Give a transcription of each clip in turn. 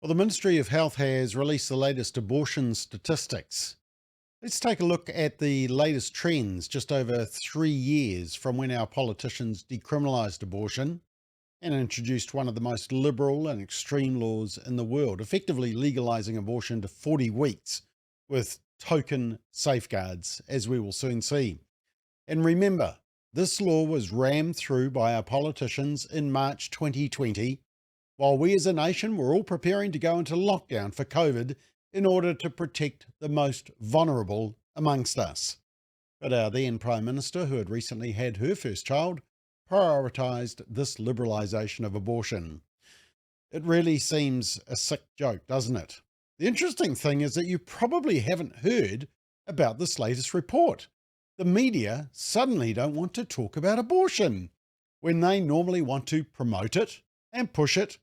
Well, the Ministry of Health has released the latest abortion statistics. Let's take a look at the latest trends just over 3 years from when our politicians decriminalised abortion and introduced one of the most liberal and extreme laws in the world, effectively legalising abortion to 40 weeks with token safeguards, as we will soon see. And remember, this law was rammed through by our politicians in March 2020, while we as a nation were all preparing to go into lockdown for COVID in order to protect the most vulnerable amongst us. But our then Prime Minister, who had recently had her first child, prioritised this liberalisation of abortion. It really seems a sick joke, doesn't it? The interesting thing is that you probably haven't heard about this latest report. The media suddenly don't want to talk about abortion when they normally want to promote it and push it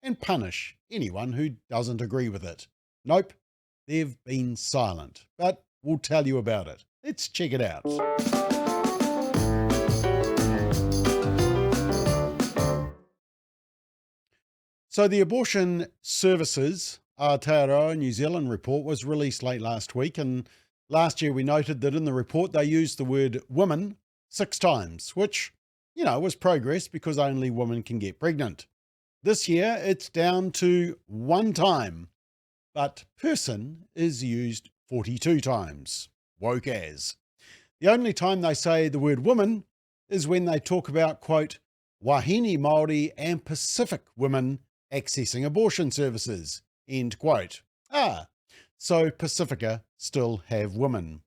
and punish anyone who doesn't agree with it. Nope, they've been silent, but we'll tell you about it. Let's check it out. So the Abortion Services Aotearoa New Zealand report was released late last week, and last year we noted that in the report they used the word woman 6 times, which, was progress because only women can get pregnant. This year it's down to 1 time, but person is used 42 times. Woke as. The only time they say the word woman is when they talk about, quote, wahine Māori and Pacific women accessing abortion services, end quote. So Pacifica still have women.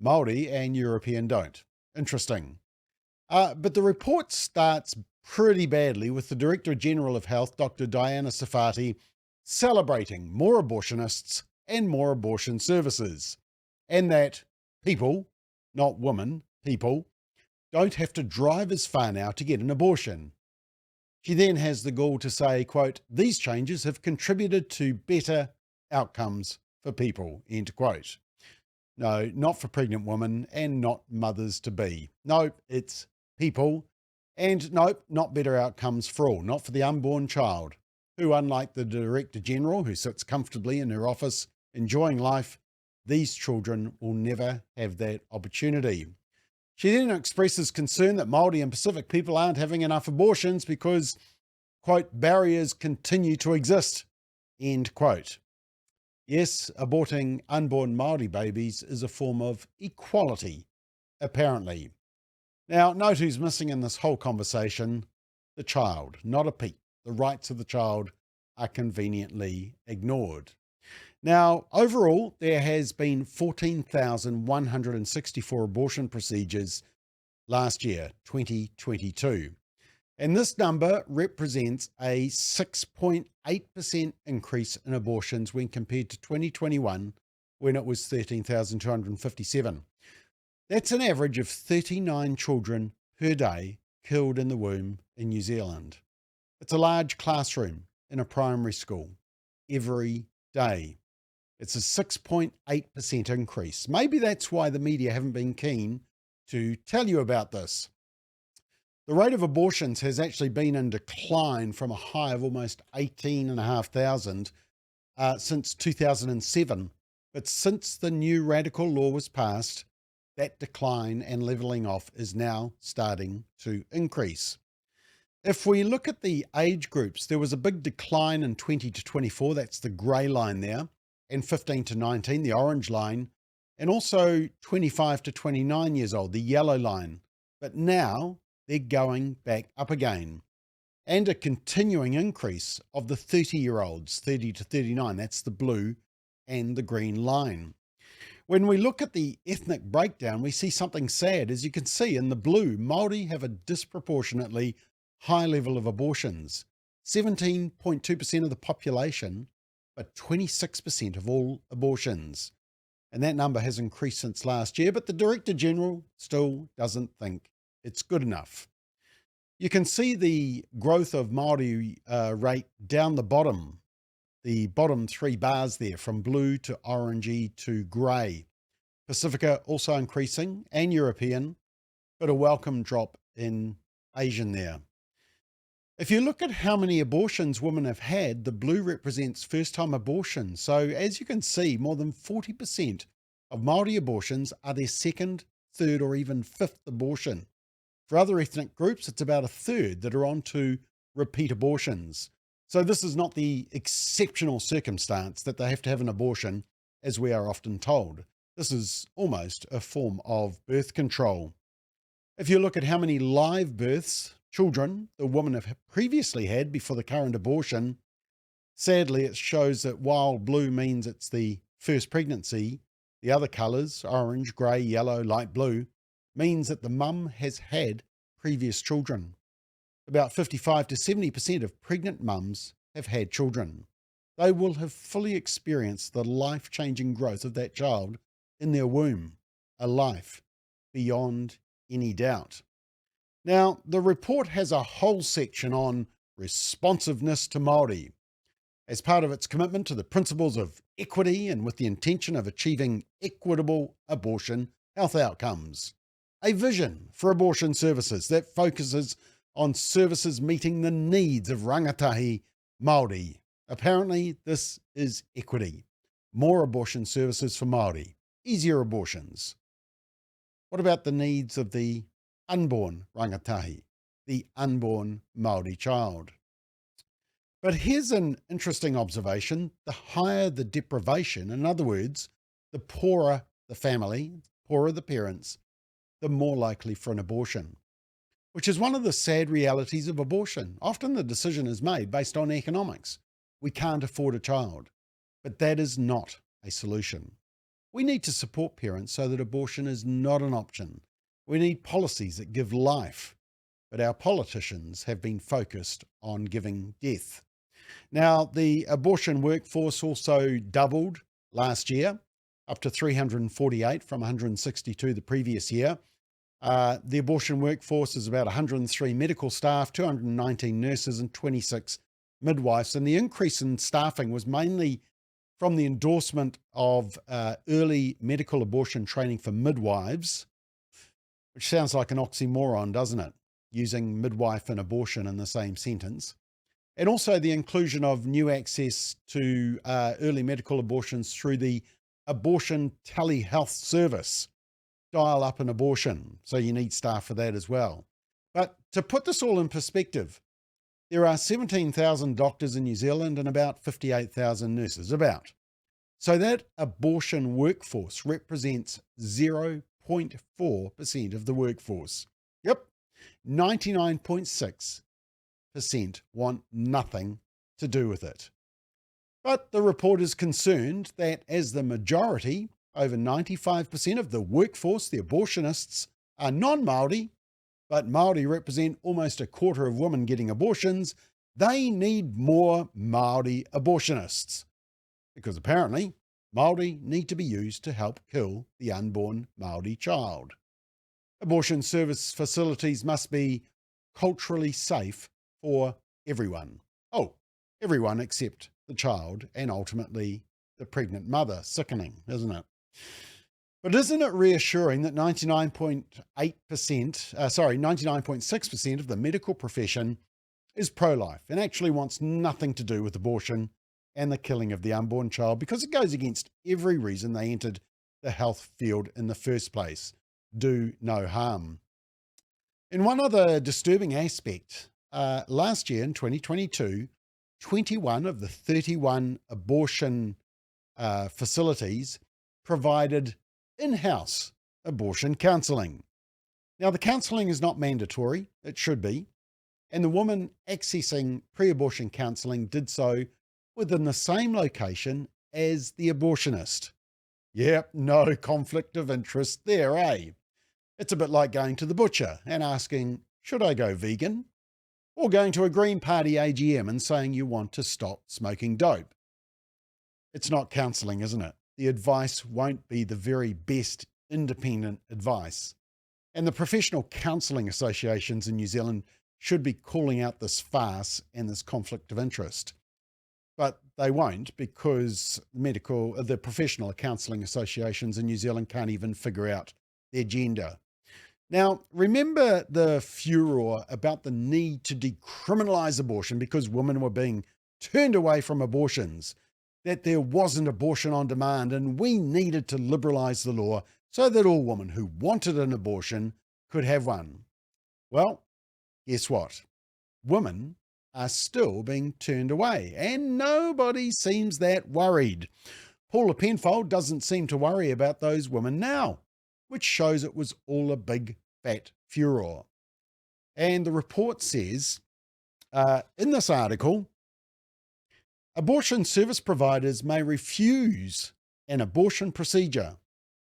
Māori and European don't. Interesting. But the report starts pretty badly with the Director General of Health, Dr Diana Safati, celebrating more abortionists and more abortion services, and that people, not women, people, don't have to drive as far now to get an abortion. She then has the gall to say, quote, these changes have contributed to better outcomes for people, end quote. No, not for pregnant women and not mothers-to-be. No, it's people. And no, not better outcomes for all, not for the unborn child, who, unlike the Director General, who sits comfortably in her office enjoying life, these children will never have that opportunity. She then expresses concern that Māori and Pacific people aren't having enough abortions because, quote, barriers continue to exist, end quote. Yes, aborting unborn Māori babies is a form of equality, apparently. Now, note who's missing in this whole conversation: the child, not a peep. The rights of the child are conveniently ignored. Now, overall, there has been 14,164 abortion procedures last year, 2022. And this number represents a 6.8% increase in abortions when compared to 2021, when it was 13,257. That's an average of 39 children per day killed in the womb in New Zealand. It's a large classroom in a primary school every day. It's a 6.8% increase. Maybe that's why the media haven't been keen to tell you about this. The rate of abortions has actually been in decline from a high of almost 18,500 since 2007. But since the new radical law was passed, that decline and levelling off is now starting to increase. If we look at the age groups, there was a big decline in 20 to 24, that's the grey line there, and 15 to 19, the orange line, and also 25 to 29 years old, the yellow line. But now they're going back up again. And a continuing increase of the 30-year-olds, 30 to 39, that's the blue and the green line. When we look at the ethnic breakdown, we see something sad. As you can see in the blue, Māori have a disproportionately high level of abortions, 17.2% of the population, but 26% of all abortions. And that number has increased since last year, but the Director General still doesn't think it's good enough. You can see the growth of Māori rate down the bottom 3 bars there, from blue to orangey to grey. Pacifica also increasing, and European, but a welcome drop in Asian there. If you look at how many abortions women have had, the blue represents first-time abortions. So as you can see, more than 40% of Māori abortions are their second, third, or even fifth abortion. For other ethnic groups, it's about a third that are on to repeat abortions. So this is not the exceptional circumstance that they have to have an abortion, as we are often told. This is almost a form of birth control. If you look at how many live births, children, the women have previously had before the current abortion, sadly it shows that while blue means it's the first pregnancy, the other colours, orange, grey, yellow, light blue, means that the mum has had previous children. About 55 to 70% of pregnant mums have had children. They will have fully experienced the life-changing growth of that child in their womb, a life beyond any doubt. Now, the report has a whole section on responsiveness to Māori. As part of its commitment to the principles of equity and with the intention of achieving equitable abortion health outcomes, a vision for abortion services that focuses on services meeting the needs of rangatahi Māori. Apparently, this is equity. More abortion services for Māori. Easier abortions. What about the needs of the unborn rangatahi, the unborn Māori child? But here's an interesting observation. The higher the deprivation, in other words, the poorer the family, poorer the parents, the more likely for an abortion, which is one of the sad realities of abortion. Often the decision is made based on economics. We can't afford a child, but that is not a solution. We need to support parents so that abortion is not an option. We need policies that give life, but our politicians have been focused on giving death. Now, the abortion workforce also doubled last year, up to 348 from 162 the previous year. The abortion workforce is about 103 medical staff, 219 nurses and 26 midwives. And the increase in staffing was mainly from the endorsement of early medical abortion training for midwives, which sounds like an oxymoron, doesn't it? Using midwife and abortion in the same sentence. And also the inclusion of new access to early medical abortions through the abortion telehealth service. Dial up an abortion. So you need staff for that as well. But to put this all in perspective, there are 17,000 doctors in New Zealand and about 58,000 nurses, about. So that abortion workforce represents 0.4% of the workforce. Yep, 99.6% want nothing to do with it. But the report is concerned that as the majority, over 95% of the workforce, the abortionists, are non-Māori, but Māori represent almost a quarter of women getting abortions, they need more Māori abortionists. Because apparently, Māori need to be used to help kill the unborn Māori child. Abortion service facilities must be culturally safe for everyone. Oh, everyone except the child and ultimately the pregnant mother. Sickening, isn't it? But isn't it reassuring that 99.6% of the medical profession is pro-life and actually wants nothing to do with abortion and the killing of the unborn child, because it goes against every reason they entered the health field in the first place. Do no harm. In one other disturbing aspect, last year in 2022, 21 of the 31 abortion facilities provided in-house abortion counselling. Now, the counselling is not mandatory, it should be, and the woman accessing pre-abortion counselling did so within the same location as the abortionist. Yep, no conflict of interest there, eh? It's a bit like going to the butcher and asking, should I go vegan? Or going to a Green Party AGM and saying you want to stop smoking dope. It's not counselling, isn't it? The advice won't be the very best independent advice. And the professional counselling associations in New Zealand should be calling out this farce and this conflict of interest. But they won't, because the professional counselling associations in New Zealand can't even figure out their gender. Now, remember the furor about the need to decriminalize abortion because women were being turned away from abortions, that there wasn't abortion on demand, and we needed to liberalize the law so that all women who wanted an abortion could have one. Well, guess what? Women are still being turned away, and nobody seems that worried. Paula Penfold doesn't seem to worry about those women now, which shows it was all a big fat furor. And the report says in this article, abortion service providers may refuse an abortion procedure.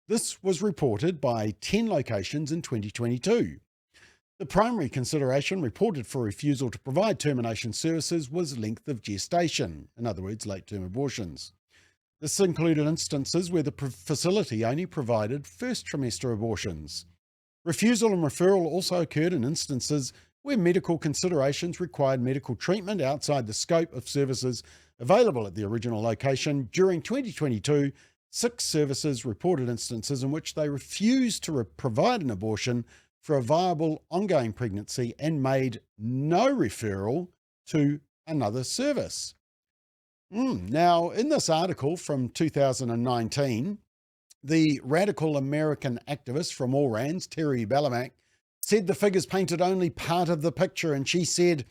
This was reported by 10 locations in 2022. The primary consideration reported for refusal to provide termination services was length of gestation, in other words, late-term abortions. This included instances where the facility only provided first trimester abortions. Refusal and referral also occurred in instances where medical considerations required medical treatment outside the scope of services available at the original location. During 2022, 6 services reported instances in which they refused to provide an abortion for a viable ongoing pregnancy and made no referral to another service. Now, in this article from 2019, the radical American activist from All Rands, Terry Bellamack, said the figures painted only part of the picture, and she said,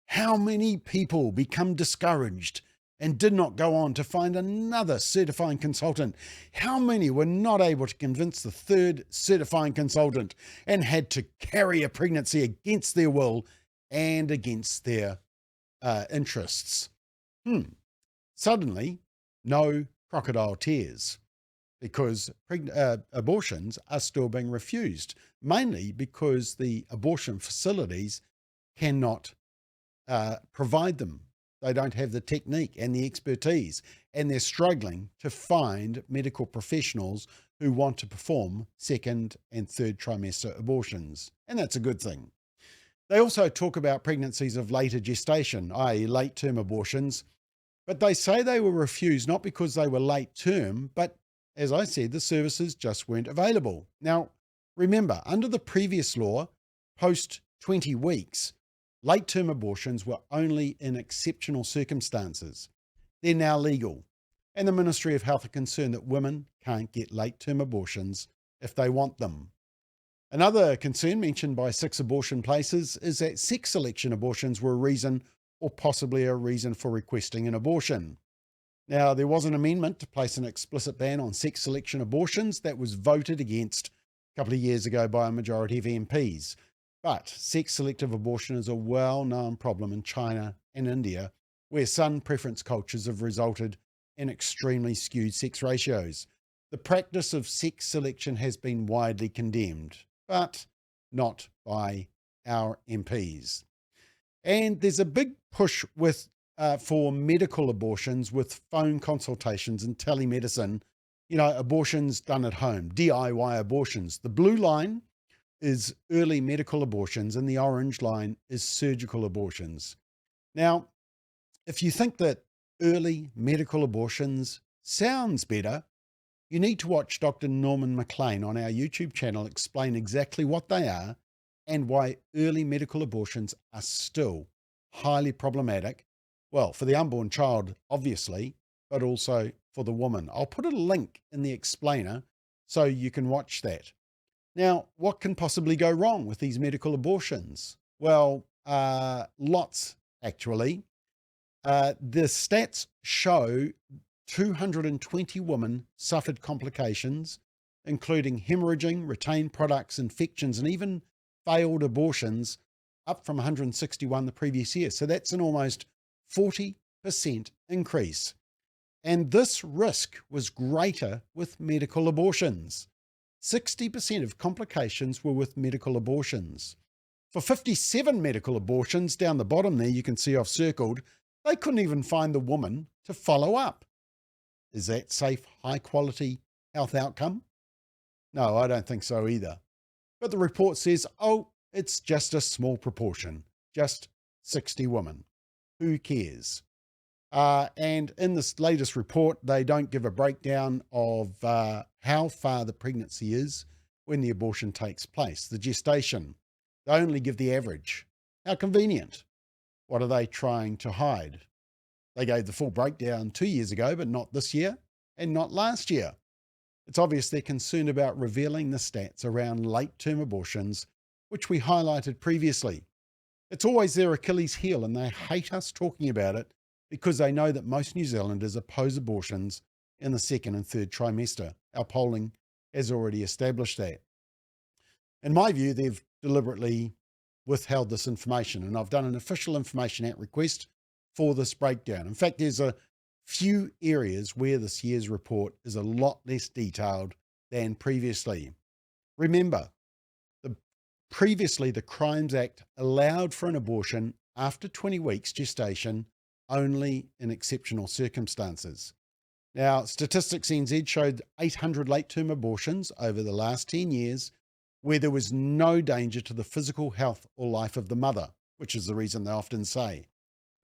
how many people become discouraged and did not go on to find another certifying consultant? How many were not able to convince the third certifying consultant and had to carry a pregnancy against their will and against their interests? Suddenly, no crocodile tears, because abortions are still being refused, mainly because the abortion facilities cannot provide them. They don't have the technique and the expertise, and they're struggling to find medical professionals who want to perform second and third trimester abortions, and that's a good thing. They also talk about pregnancies of later gestation, i.e. late-term abortions, but they say they were refused not because they were late-term, but as I said, the services just weren't available. Now, remember, under the previous law, post 20 weeks, late-term abortions were only in exceptional circumstances. They're now legal, and the Ministry of Health are concerned that women can't get late-term abortions if they want them. Another concern mentioned by 6 abortion places is that sex selection abortions were a reason or possibly a reason for requesting an abortion. Now, there was an amendment to place an explicit ban on sex selection abortions that was voted against a couple of years ago by a majority of MPs. But sex-selective abortion is a well-known problem in China and India, where son preference cultures have resulted in extremely skewed sex ratios. The practice of sex selection has been widely condemned, but not by our MPs. And there's a big push for medical abortions with phone consultations and telemedicine, abortions done at home, DIY abortions. The blue line is early medical abortions and the orange line is surgical abortions. Now, if you think that early medical abortions sounds better, you need to watch Dr. Norman MacLean on our YouTube channel explain exactly what they are and why early medical abortions are still highly problematic. Well, for the unborn child, obviously, but also for the woman. I'll put a link in the explainer so you can watch that. Now, what can possibly go wrong with these medical abortions? Well, lots, actually. The stats show 220 women suffered complications, including hemorrhaging, retained products, infections, and even failed abortions, up from 161 the previous year. So that's an almost 40% increase. And this risk was greater with medical abortions. 60% of complications were with medical abortions. For 57 medical abortions, down the bottom there, you can see I've circled, they couldn't even find the woman to follow up. Is that safe, high-quality health outcome? No, I don't think so either. But the report says, it's just a small proportion, just 60 women. Who cares? And in this latest report, they don't give a breakdown of how far the pregnancy is when the abortion takes place, the gestation. They only give the average. How convenient. What are they trying to hide? They gave the full breakdown 2 years ago, but not this year and not last year. It's obvious they're concerned about revealing the stats around late-term abortions, which we highlighted previously. It's always their Achilles heel, and they hate us talking about it because they know that most New Zealanders oppose abortions in the second and third trimester. Our polling has already established that. In my view, they've deliberately withheld this information, and I've done an official Information Act request for this breakdown. In fact, there's a few areas where this year's report is a lot less detailed than previously. Remember, previously the Crimes Act allowed for an abortion after 20 weeks gestation only in exceptional circumstances. Now, Statistics NZ showed 800 late-term abortions over the last 10 years where there was no danger to the physical health or life of the mother, which is the reason they often say.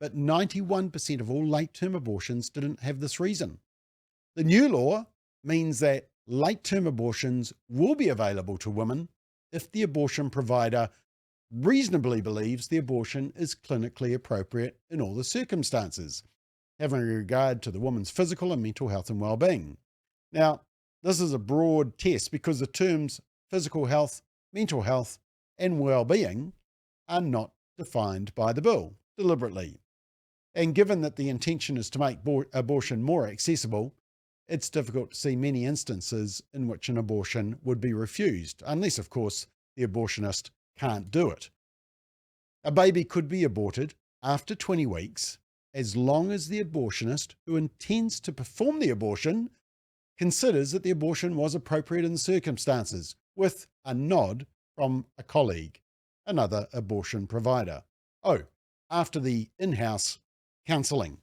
But 91% of all late-term abortions didn't have this reason. The new law means that late-term abortions will be available to women if the abortion provider reasonably believes the abortion is clinically appropriate in all the circumstances, having regard to the woman's physical and mental health and well-being. Now, this is a broad test because the terms physical health, mental health, and well-being are not defined by the bill deliberately. And given that the intention is to make abortion more accessible, it's difficult to see many instances in which an abortion would be refused, unless, of course, the abortionist can't do it. A baby could be aborted after 20 weeks as long as the abortionist who intends to perform the abortion considers that the abortion was appropriate in the circumstances, with a nod from a colleague, another abortion provider. Oh, after the in-house counselling.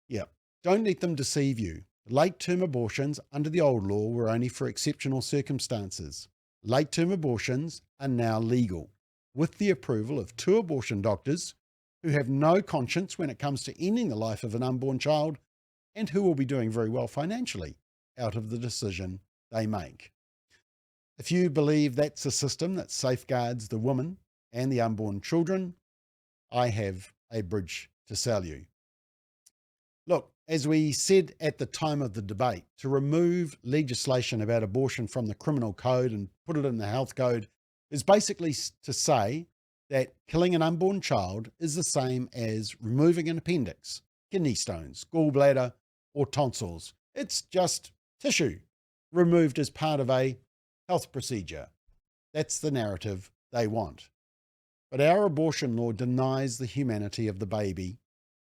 Yep, don't let them deceive you. Late-term abortions under the old law were only for exceptional circumstances. Late-term abortions are now legal, with the approval of 2 abortion doctors who have no conscience when it comes to ending the life of an unborn child and who will be doing very well financially out of the decision they make. If you believe that's a system that safeguards the woman and the unborn children, I have a bridge to sell you. Look, as we said at the time of the debate, to remove legislation about abortion from the criminal code and put it in the health code is basically to say that killing an unborn child is the same as removing an appendix, kidney stones, gallbladder, or tonsils. It's just tissue removed as part of a health procedure. That's the narrative they want. But our abortion law denies the humanity of the baby.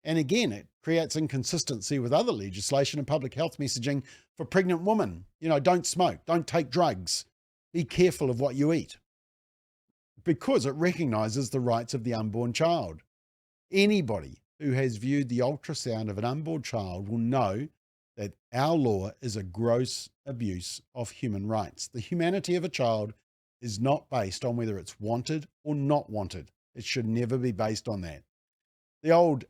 And again, it creates inconsistency with other legislation and public health messaging for pregnant women. Don't smoke, don't take drugs, be careful of what you eat. Because it recognises the rights of the unborn child. Anybody who has viewed the ultrasound of an unborn child will know that our law is a gross abuse of human rights. The humanity of a child is not based on whether it's wanted or not wanted. It should never be based on that. The old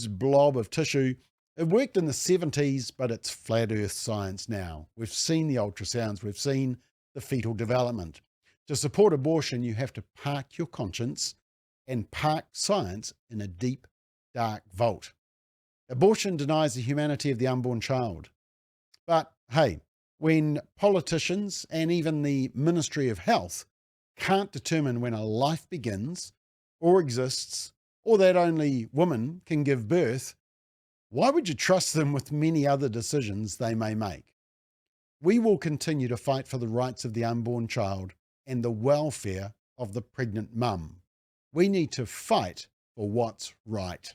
blob of tissue, it worked in the 70s, but it's flat earth science now. We've seen the ultrasounds, we've seen the fetal development. To support abortion, you have to park your conscience and park science in a deep, dark vault. Abortion denies the humanity of the unborn child. But hey, when politicians and even the Ministry of Health can't determine when a life begins or exists, or that only women can give birth, why would you trust them with many other decisions they may make? We will continue to fight for the rights of the unborn child and the welfare of the pregnant mum. We need to fight for what's right.